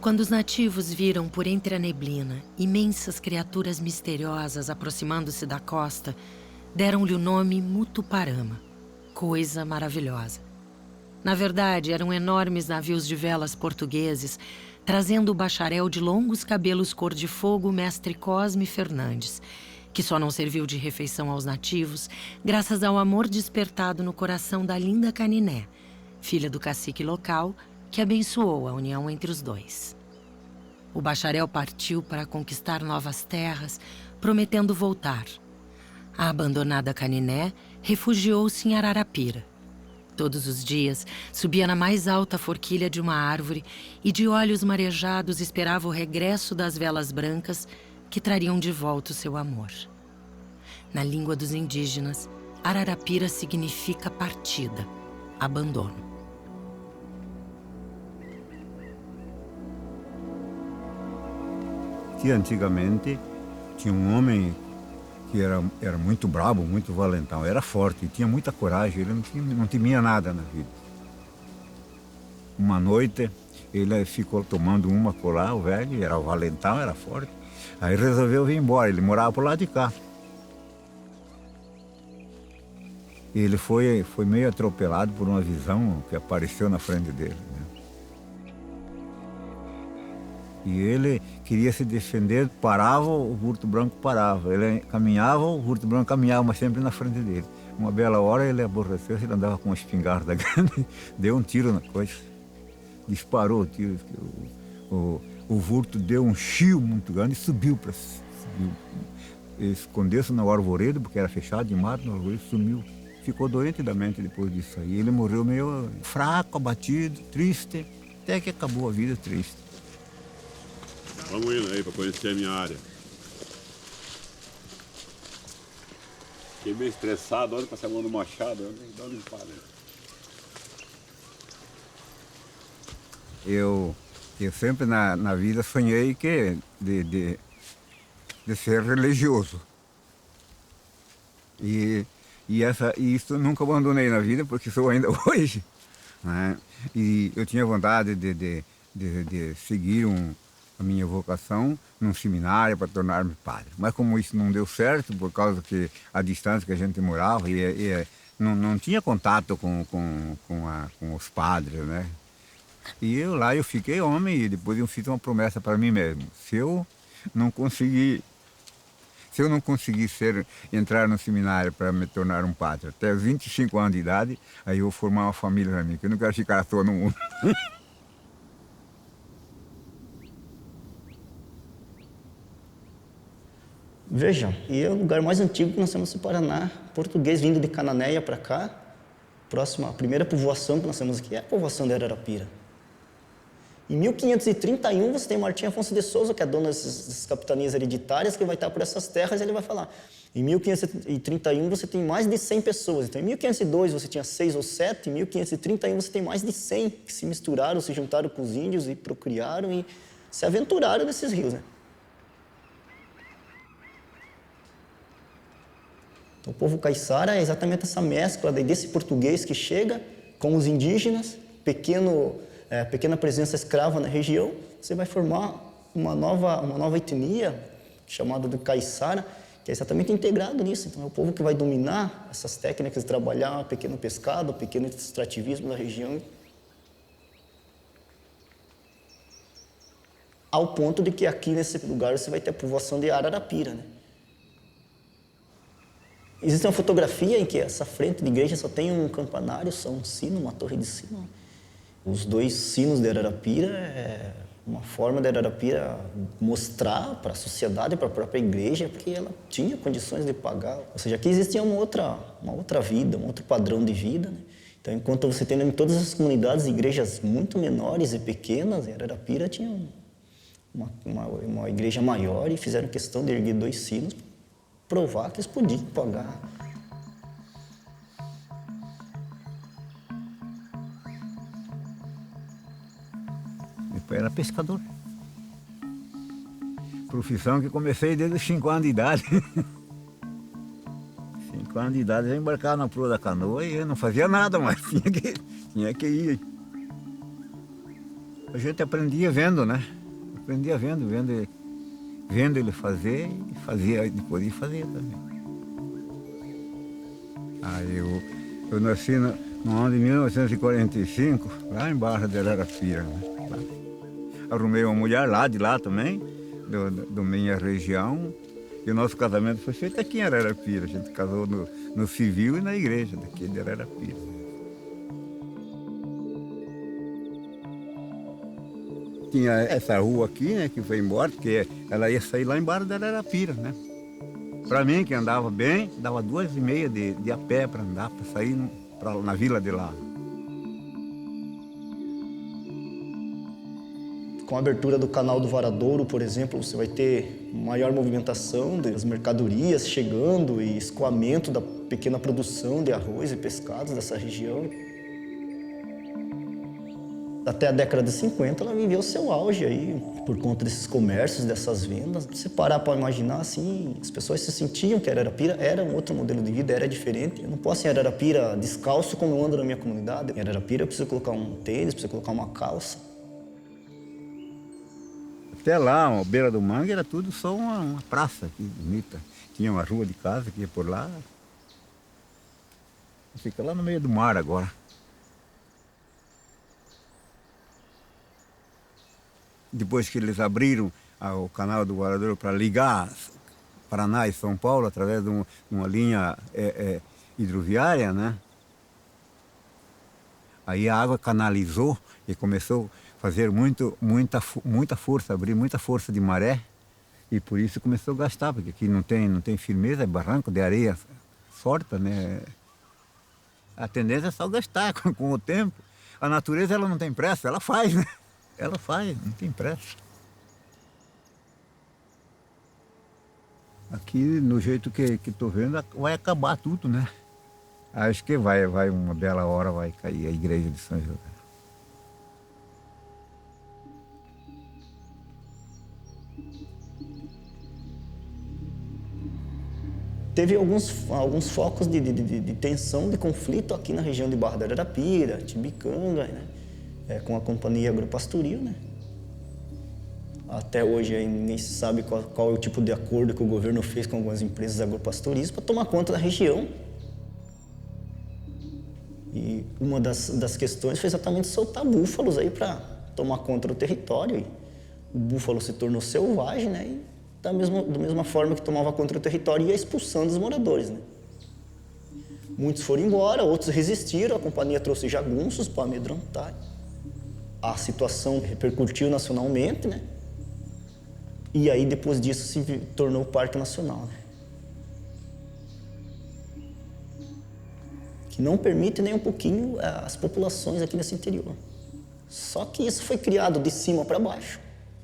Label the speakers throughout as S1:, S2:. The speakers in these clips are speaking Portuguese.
S1: Quando os nativos viram por entre a neblina imensas criaturas misteriosas aproximando-se da costa, deram-lhe o nome Mutuparama, coisa maravilhosa. Na verdade, eram enormes navios de velas portugueses, trazendo o bacharel de longos cabelos cor-de-fogo, mestre Cosme Fernandes, que só não serviu de refeição aos nativos graças ao amor despertado no coração da linda Caniné, filha do cacique local, que abençoou a união entre os dois. O bacharel partiu para conquistar novas terras, prometendo voltar. A abandonada Caniné refugiou-se em Ararapira. Todos os dias, subia na mais alta forquilha de uma árvore e de olhos marejados esperava o regresso das velas brancas que trariam de volta o seu amor. Na língua dos indígenas, Ararapira significa partida, abandono.
S2: Que antigamente tinha um homem que era muito brabo, muito valentão, era forte, tinha muita coragem, ele não temia nada na vida. Uma noite, ele ficou tomando uma colar, o velho, era valentão, era forte, aí resolveu vir embora, ele morava por lá de cá. Ele foi meio atropelado por uma visão que apareceu na frente dele, né? E ele queria se defender, parava, o Furto Branco parava. Ele caminhava, o Furto Branco caminhava, mas sempre na frente dele. Uma bela hora ele aborreceu, ele andava com uma espingarda grande, deu um tiro na coisa, disparou o tiro. O Furto deu um chio muito grande e subiu. Ele escondeu-se no arvoredo, porque era fechado de mato, no arvoredo, sumiu. Ficou doente da mente depois disso aí. Ele morreu meio fraco, abatido, triste, até que acabou a vida triste.
S3: Vamos indo aí para conhecer a minha área. Fiquei meio estressado, olha, passei a mão no machado, dá uma limpada aí.
S2: Eu sempre na vida sonhei de ser religioso. E isso nunca abandonei na vida, porque sou ainda hoje, né? E eu tinha vontade de seguir a minha vocação num seminário para tornar-me padre. Mas como isso não deu certo, por causa que a distância que a gente morava, não tinha contato com os padres, né? E eu fiquei homem e depois eu fiz uma promessa para mim mesmo. Se eu não conseguir entrar no seminário para me tornar um padre até os 25 anos de idade, aí eu vou formar uma família para mim, que eu não quero ficar à toa no mundo.
S4: Veja, e é o lugar mais antigo que nós temos no Paraná. Português vindo de Cananéia para cá. A primeira povoação que nós temos aqui é a povoação de Ararapira. Em 1531 você tem Martim Afonso de Souza, que é dono dessas capitanias hereditárias, que vai estar por essas terras, e ele vai falar. Em 1531 você tem mais de 100 pessoas. Então em 1502 você tinha 6 ou 7, em 1531 você tem mais de 100 que se misturaram, se juntaram com os índios e procriaram e se aventuraram nesses rios, né? Então, o povo caiçara é exatamente essa mescla desse português que chega com os indígenas, pequena presença escrava na região. Você vai formar uma nova etnia chamada de caiçara, que é exatamente integrado nisso. Então, é o povo que vai dominar essas técnicas de trabalhar pequeno pescado, pequeno extrativismo da região, ao ponto de que aqui nesse lugar você vai ter a povoação de Ararapira, né? Existe uma fotografia em que essa frente de igreja só tem um campanário, só um sino, uma torre de sino. Os 2 sinos de Ararapira é uma forma de Ararapira mostrar para a sociedade, para a própria igreja, que ela tinha condições de pagar. Ou seja, aqui existia uma outra vida, um outro padrão de vida, né? Então, enquanto você tem em todas as comunidades igrejas muito menores e pequenas, em Ararapira tinha uma igreja maior e fizeram questão de erguer 2 sinos, provar que eles podiam pagar.
S2: Eu era pescador. Profissão que comecei desde os 5 anos de idade. 5 anos de idade eu embarcava na proa da canoa e eu não fazia nada mais, tinha que ir. A gente aprendia vendo, né? Aprendia vendo ele fazer e fazia, depois de fazer também. Aí eu nasci no ano de 1945, lá em Barra de Ararapira, né? Lá. Arrumei uma mulher lá de lá também, da minha região, e o nosso casamento foi feito aqui em Ararapira. A gente casou no civil e na igreja daqui de Ararapira. Tinha essa rua aqui, né, que foi embora, porque ela ia sair lá em Barra de Ararapira, né? Para mim, que andava bem, dava 2h30 de a pé para andar, para sair na vila de lá.
S4: Com a abertura do canal do Varadouro, por exemplo, você vai ter maior movimentação das mercadorias chegando e escoamento da pequena produção de arroz e pescados dessa região. Até a década de 50 ela viveu seu auge aí, por conta desses comércios, dessas vendas. Se parar para imaginar, assim, as pessoas se sentiam que Ararapira era um outro modelo de vida, era diferente. Eu não posso ir em Ararapira descalço como eu ando na minha comunidade. Em Ararapira eu preciso colocar um tênis, preciso colocar uma calça.
S2: Até lá, a beira do mangue, era tudo só uma praça aqui, bonita. Tinha uma rua de casa que ia por lá. Fica lá no meio do mar agora. Depois que eles abriram o canal do Varadouro para ligar Paraná e São Paulo através de uma linha hidroviária, né? Aí a água canalizou e começou a fazer muita força, abrir muita força de maré, e por isso começou a gastar, porque aqui não tem firmeza, é barranco de areia sorta, né? A tendência é só gastar com o tempo. A natureza ela não tem pressa, ela faz, né? Ela faz, não tem pressa. Aqui, no jeito que estou vendo, vai acabar tudo, né? Acho que vai uma bela hora vai cair a igreja de São José.
S4: Teve alguns focos de tensão, de conflito aqui na região de Barra da Ararapira, Tibicanga, né? Com a Companhia Agropastoril, né? Até hoje aí ninguém sabe qual é o tipo de acordo que o governo fez com algumas empresas agropastoris para tomar conta da região. E uma das questões foi exatamente soltar búfalos aí para tomar conta do território. E o búfalo se tornou selvagem, né? E da mesma forma que tomava conta do território, ia expulsando os moradores, né? Muitos foram embora, outros resistiram, a companhia trouxe jagunços para amedrontar. A situação repercutiu nacionalmente, né? E aí, depois disso, se tornou Parque Nacional, né? Que não permite nem um pouquinho as populações aqui nesse interior. Só que isso foi criado de cima para baixo.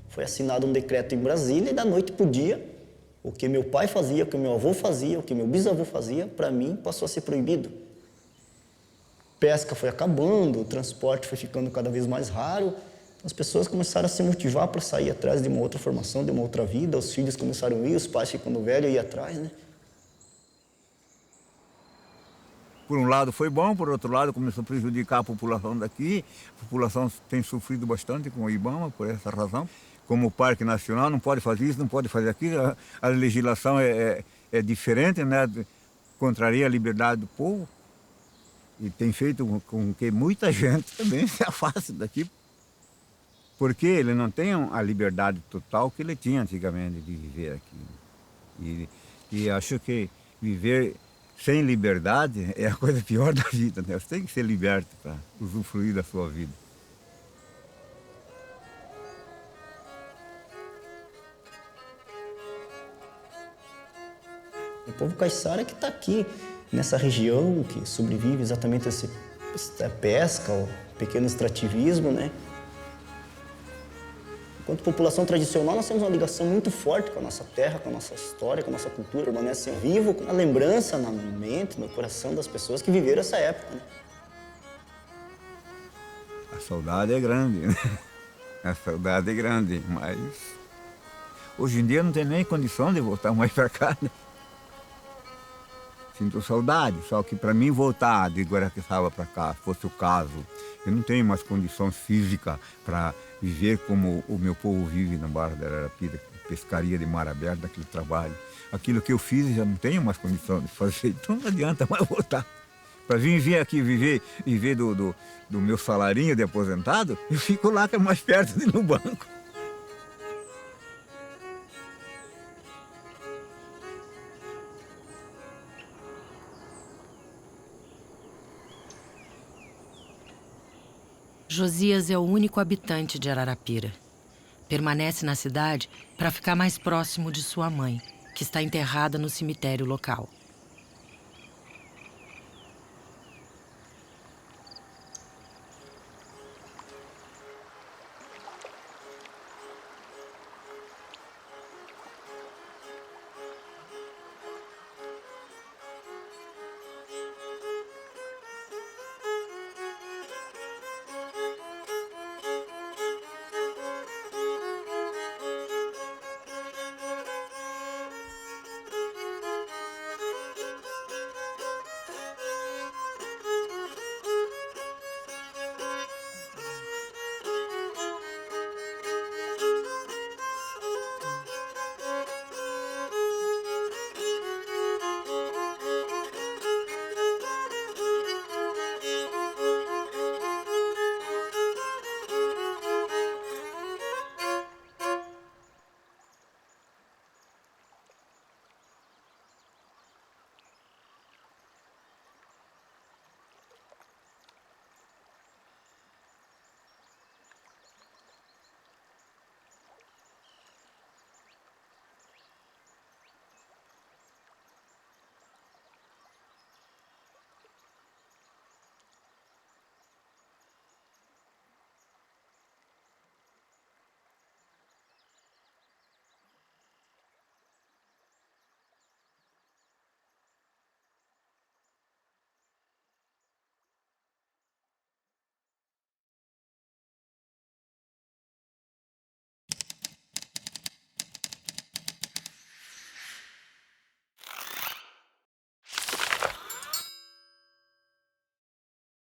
S4: Foi assinado um decreto em Brasília e da noite para o dia, o que meu pai fazia, o que meu avô fazia, o que meu bisavô fazia, para mim passou a ser proibido. Pesca foi acabando, o transporte foi ficando cada vez mais raro. As pessoas começaram a se motivar para sair atrás de uma outra formação, de uma outra vida. Os filhos começaram a ir, os pais ficando velhos iam atrás, né?
S2: Por um lado foi bom, por outro lado começou a prejudicar a população daqui. A população tem sofrido bastante com o IBAMA por essa razão. Como Parque Nacional não pode fazer isso, não pode fazer aquilo. A legislação é diferente, né? Contraria a liberdade do povo. E tem feito com que muita gente também se afaste daqui, porque ele não tem a liberdade total que ele tinha antigamente de viver aqui. E acho que viver sem liberdade é a coisa pior da vida, né? Você tem que ser liberto para usufruir da sua vida.
S4: O povo caiçara que está aqui, nessa região, que sobrevive exatamente a essa pesca, o pequeno extrativismo, né? Enquanto população tradicional, nós temos uma ligação muito forte com a nossa terra, com a nossa história, com a nossa cultura, permanece vivo, com a lembrança na mente, no coração das pessoas que viveram essa época, né?
S2: A saudade é grande, né? A saudade é grande, mas hoje em dia não tem nem condição de voltar mais para cá, né? Sinto saudade, só que para mim voltar de Guaraqueçaba para cá, se fosse o caso, eu não tenho mais condição física para viver como o meu povo vive na Barra da Ararapira, pescaria de mar aberto, aquele trabalho. Aquilo que eu fiz já não tenho mais condição de fazer, então não adianta mais voltar. Para vir aqui viver do meu salarinho de aposentado, eu fico lá que é mais perto de ir no banco.
S1: Josias é o único habitante de Ararapira. Permanece na cidade para ficar mais próximo de sua mãe, que está enterrada no cemitério local.